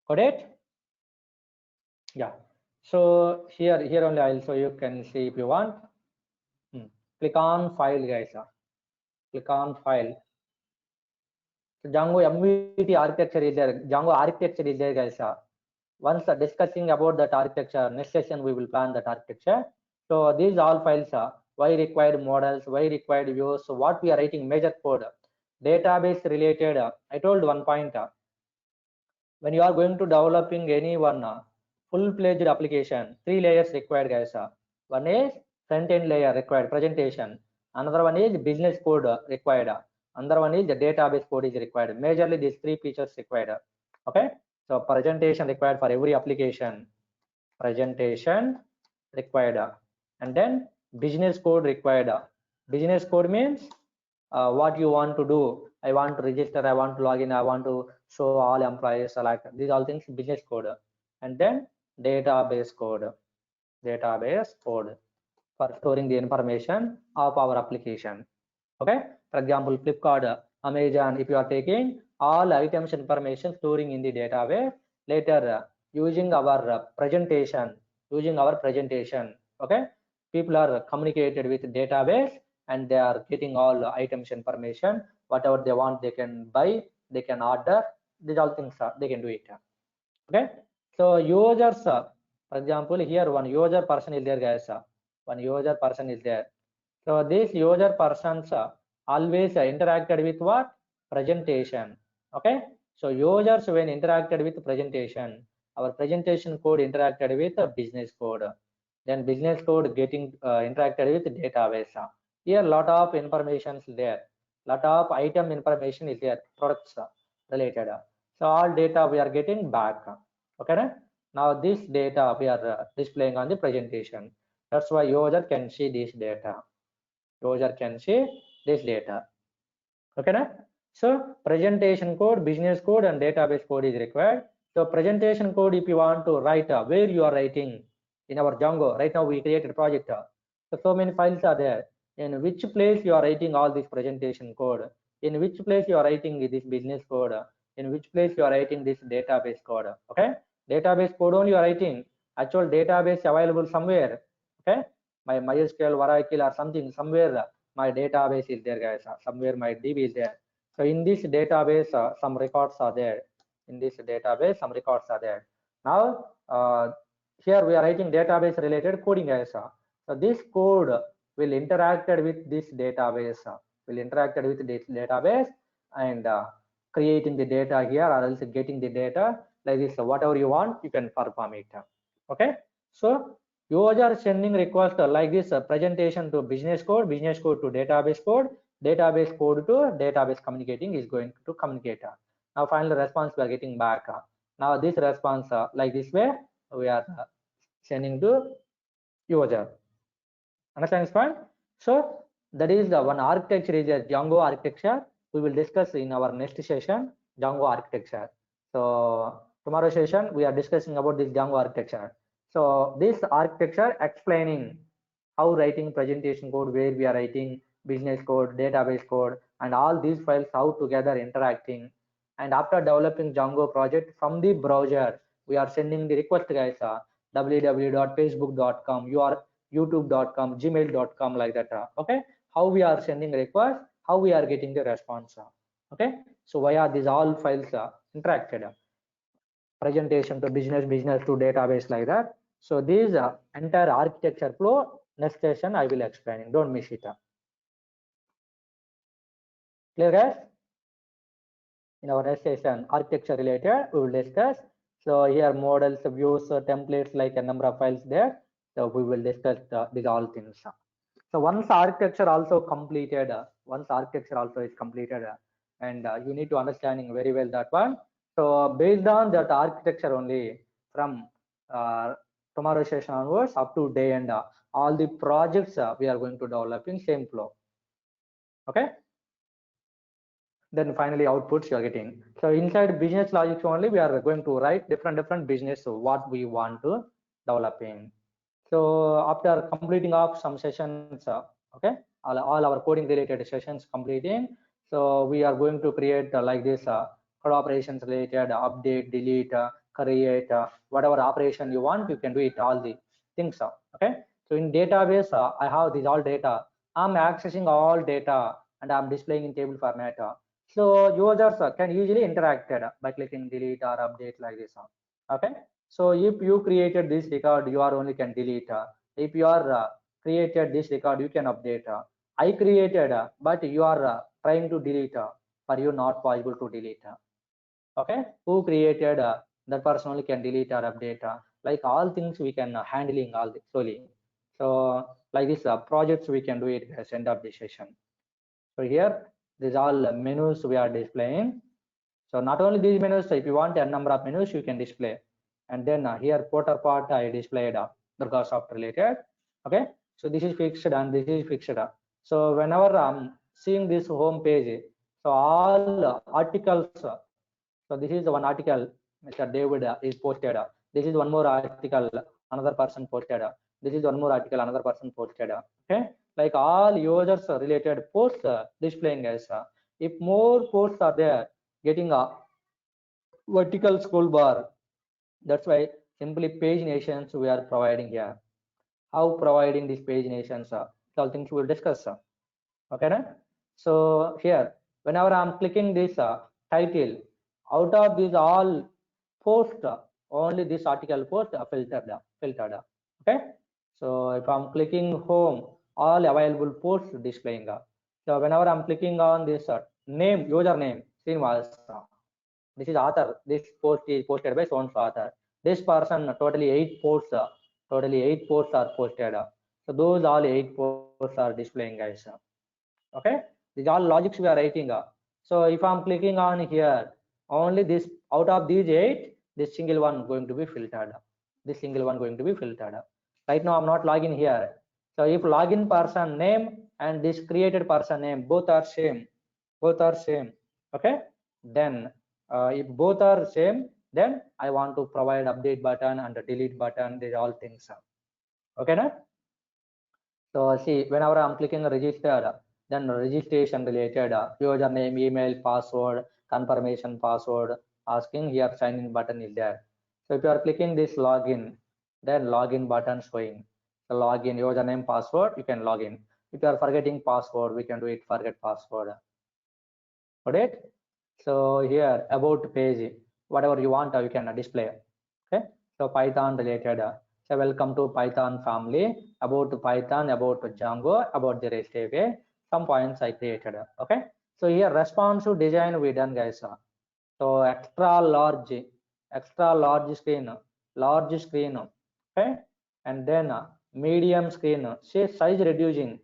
Got it? Yeah. So here only I'll show you, can see if you want. Click on file guys. Click on file. So Django MVT architecture is there. Django architecture is there guys. Once discussing about that architecture, next session we will plan that architecture. So these all files are why required models, why required views, so what we are writing major code, database related. I told one point, when you are going to developing any one full-fledged application, 3 layers required guys. One is front-end layer required, presentation. Another one is business code required. Another one is the database code is required. Majorly these 3 features required. Okay, so presentation required for every application. Presentation required, and then business code required. Business code means what you want to do. I want to register, I want to log in, I want to show all employees, like these all things business code. And then database code for storing the information of our application. Okay, for example Flipkart, Amazon, if you are taking all items information storing in the database, later using our presentation, okay, people are communicated with database and they are getting all items information, whatever they want they can buy, they can order, these all things they can do it. Okay, so users, for example here one user person is there guys, so these user persons always interacted with what? Presentation. Okay, so users when interacted with presentation, our presentation code interacted with business code, then business code getting interacted with database. Here lot of information is there, lot of item information is there, products. related. So all data we are getting back. Okay. Now this data we are displaying on the presentation. That's why user can see this data. User can see this data. Okay. So presentation code, business code, and database code is required. So presentation code, if you want to write where you are writing in our Django, right now we created a project. So many files are there. In which place you are writing all this presentation code? In which place you are writing this business code? In which place you are writing this database code? Okay, database code only you are writing. Actual database available somewhere. Okay, my MySQL, Oracle, or something somewhere. My database is there, guys. Somewhere my DB is there. So in this database, some records are there. In this database, some records are there. Now, here we are writing database related coding, guys. So this code will interact with this database. And creating the data here, or else getting the data like this. Whatever you want, you can perform it. Okay. So user sending request like this presentation to business code to database code to database communicating is going to communicate. Now final response we are getting back. Now this response like this way we are sending to user. Understand this point? So that is the one architecture is a Django architecture. We will discuss in our next session Django architecture. So tomorrow session we are discussing about this Django architecture. So this architecture explaining how writing presentation code, where we are writing business code, database code, and all these files how together interacting. And after developing Django project from the browser, we are sending the request, guys. www.facebook.com, youtube.com, gmail.com, like that. Okay, how we are sending request, how we are getting the response. Okay, so via these all files interacted. Presentation to business to database, like that. So these entire architecture flow next session I will explain. Don't miss it. Clear, guys? In our next session, architecture related, we will discuss. So here models, views, templates, like a number of files there. So we will discuss these all things. So once architecture also completed, and you need to understanding very well that one. So based on that architecture only, from tomorrow session onwards up to day end, all the projects we are going to develop in same flow. Okay. Then finally outputs you are getting. So inside business logic only, we are going to write different business what we want to develop in. So after completing of some sessions, okay, all our coding related sessions completing, so we are going to create like this code operations related update, delete, create, whatever operation you want, you can do it, all the things. Okay, so in database I have these all data. I'm accessing all data and I'm displaying in table format. So users can easily interact by clicking delete or update, like this. Okay, so if you created this record, you are only can delete. If you are created this record, you can update. I created, but you are trying to delete. For you, not possible to delete. Okay, who created that person only can delete or update. Like all things we can handling all this slowly. So like this projects we can do it as end of the session. So here these all menus we are displaying. So not only these menus, so if you want a number of menus, you can display. And then here Porter part I displayed Durgasoft related. Okay, so this is fixed and this is fixed. So whenever I'm seeing this home page, so all articles. So this is the one article Mr. David is posted. This is one more article another person posted. This is one more article another person posted. Okay, like all users related posts displaying as if more posts are there, getting a vertical scroll bar. That's why simply page nations we are providing here. How providing these page nations? All things we'll discuss. Okay, right? So here, whenever I'm clicking this title, out of these all posts, only this article post filtered. Okay, so if I'm clicking home, all available posts displaying. So whenever I'm clicking on this name, username, Srinivas, this is author. This post is posted by so author. This person totally 8 posts. Totally 8 posts are posted. So those all 8 posts are displaying, guys. Okay, these all logics we are writing. So if I'm clicking on here, only this, out of these 8, this single one going to be filtered. This single one going to be filtered. Right now I'm not logging here. So if login person name and this created person name both are same, okay, then if both are same, then I want to provide update button and the delete button. These all things. Okay, na? So see, whenever I'm clicking register, then registration related username, email, password, confirmation password, asking here sign in button is there. So if you are clicking this login, then login button showing. The login username, password, you can log in. If you are forgetting password, we can do it forget password. Got it? So here about page, whatever you want, you can display. Okay. So Python related. So welcome to Python family. About Python, about Django, about the REST API. Some points I created. Okay. So here responsive design we done, guys. So extra large screen, okay, and then medium screen. Say size reducing.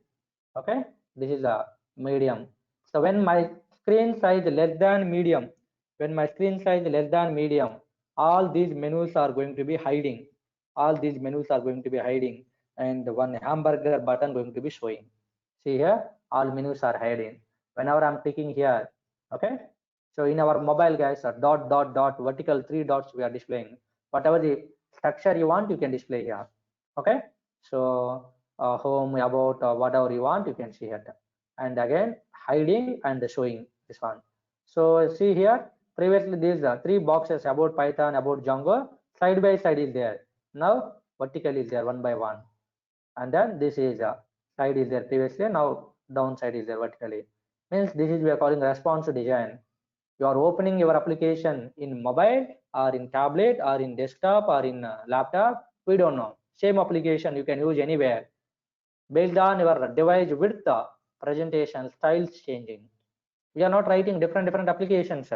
Okay, this is a medium. So when my screen size less than medium, all these menus are going to be hiding. And one hamburger button going to be showing. See here, all menus are hiding. Whenever I'm clicking here, okay. So in our mobile, guys, dot vertical 3 dots we are displaying. Whatever the structure you want, you can display here. Okay. So home, about, whatever you want, you can see here. And again hiding and showing this one. So see here, previously these 3 boxes about Python, about Django, side by side is there. Now vertical is there one by one, and then this is side is there previously, now downside is there vertically. Means this is we are calling responsive design. You are opening your application in mobile or in tablet or in desktop or in laptop, we don't know, same application you can use anywhere. Based on your device width, presentation styles changing. We are not writing different applications.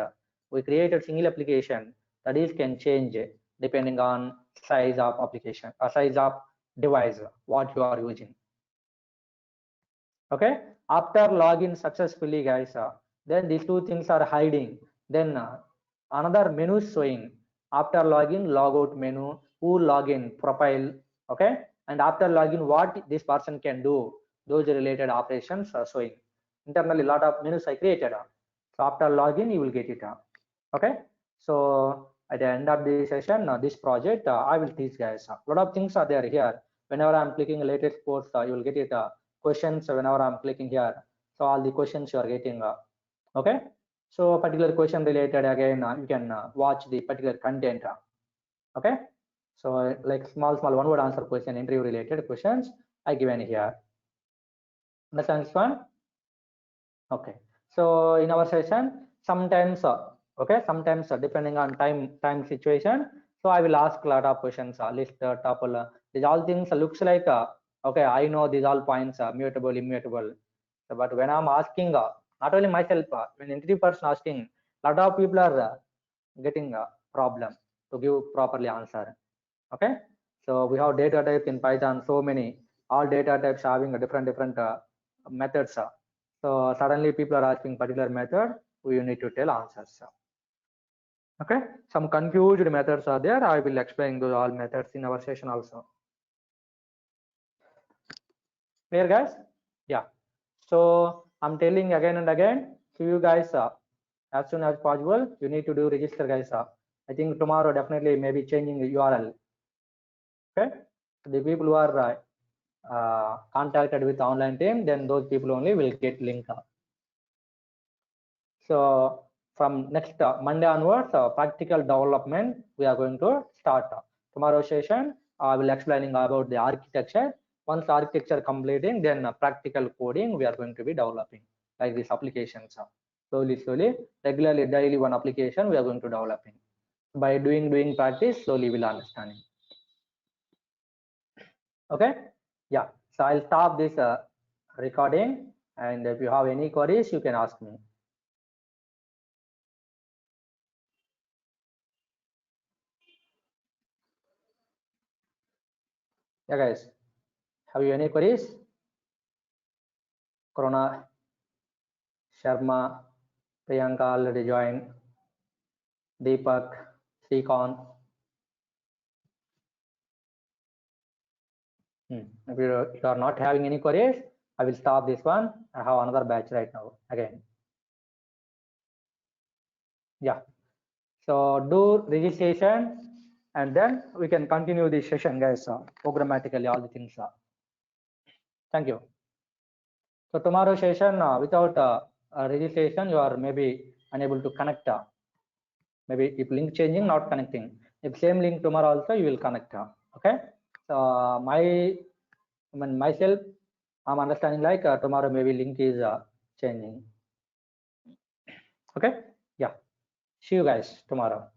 We created single application that is can change depending on size of application or size of device what you are using. Okay, after login successfully, guys, then these 2 things are hiding. Then another menu showing. After login, logout menu, who login, profile. Okay, and after login, what this person can do, those related operations are showing. Internally, lot of menus I created. So after login, you will get it. Okay, so at the end of the session, this project I will teach, guys. A lot of things are there here. Whenever I'm clicking latest course, you will get it. Questions whenever I'm clicking here. So all the questions you are getting. Okay, so particular question related, again you can watch the particular content. Okay, so like small one word answer question, interview related questions I given here. Understand this one? Okay, so in our session sometimes depending on time situation, so I will ask a lot of questions, list tuple, these all things looks like okay, I know these all points are mutable, immutable. So, but when I'm asking, not only myself, when interview person asking, lot of people are getting a problem to give properly answer. Okay, so we have data types in Python, so many, all data types having a different methods. So suddenly people are asking particular method, we need to tell answers. Okay, some confused methods are there. I will explain those all methods in our session also. Clear, guys? Yeah. So I'm telling again and again to you guys, as soon as possible, you need to do register, guys. I think tomorrow definitely maybe changing the URL. Okay, the people who are contacted with online team, then those people only will get link. So from next Monday onwards, practical development we are going to start. Tomorrow session I will explaining about the architecture. Once architecture completing, then practical coding we are going to be developing like these applications. Slowly, regularly, daily one application we are going to developing. By doing practice, slowly we'll understanding. Okay, yeah. So I'll stop this recording, and if you have any queries, you can ask me. Yeah, guys, have you any queries? Corona, Sharma, Priyanka already joined. Deepak, Srikanth. If you are not having any queries, I will stop this one. I have another batch right now again. Yeah. So do registration and then we can continue this session, guys. Programmatically, all the things. Thank you. So tomorrow session without registration, you are maybe unable to connect. Maybe if link changing, not connecting. If same link tomorrow also, you will connect. Okay. So myself, I'm understanding like tomorrow maybe link is changing. Okay. Yeah. See you guys tomorrow.